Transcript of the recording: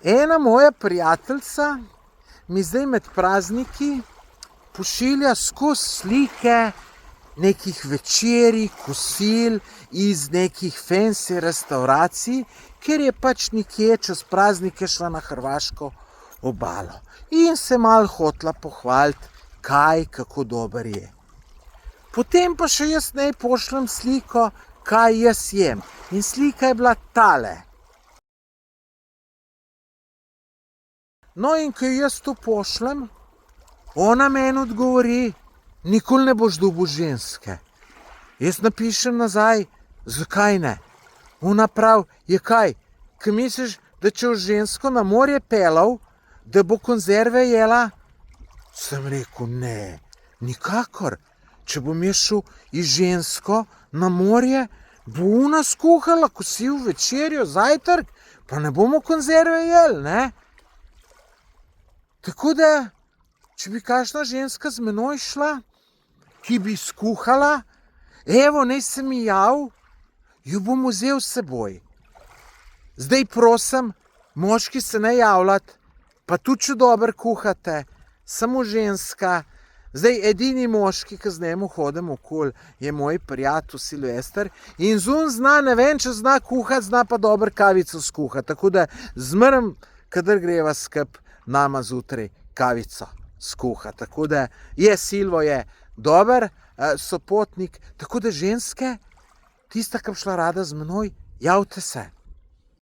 Ena moja prijateljica mi zdaj med prazniki pošilja skozi slike nekih večerij, kosil iz nekih fancy restavracij, ker je pač nekje čez praznike šla na hrvaško obalo. In se malo hotla pohvaliti, kaj, kako dober je. Potem pa še jaz naj pošljem sliko, kaj jaz jem. In slika je bila tale. No, in ko jaz to pošljem, ona meni odgovori, nikoli ne boš dobil ženske. Jaz napišem nazaj, zakaj ne? Ona pravi, je kaj, kaj misliš, da če boš žensko na morje pelal, da bo konzerve jela? Sem rekel, ne, nikakor. Če bom jaz šel iz žensko na morje, bo ona skuhala kosil, večerjo, zajtrk, pa ne bomo konzerve jeli, ne? Tako da, če bi kakšna ženska z menoj šla, ki bi skuhala, evo, naj se mi javi, jo bom vzel s seboj. Zdaj prosim, moški se ne javljati, pa tudi če dobro kuhate, samo ženska. Zdaj, edini moški, ki z njemu hodim okoli, je moj prijatelj Silvester in zun zna, ne vem, če zna kuhati, zna pa dobro kavico skuhati. Tako da zmeraj, kadar greva skup, nama zjutraj kavico skuha. Tako da Silvo je dober sopotnik. Tako da ženske, tista, ki bi šla rada z menoj, javite se.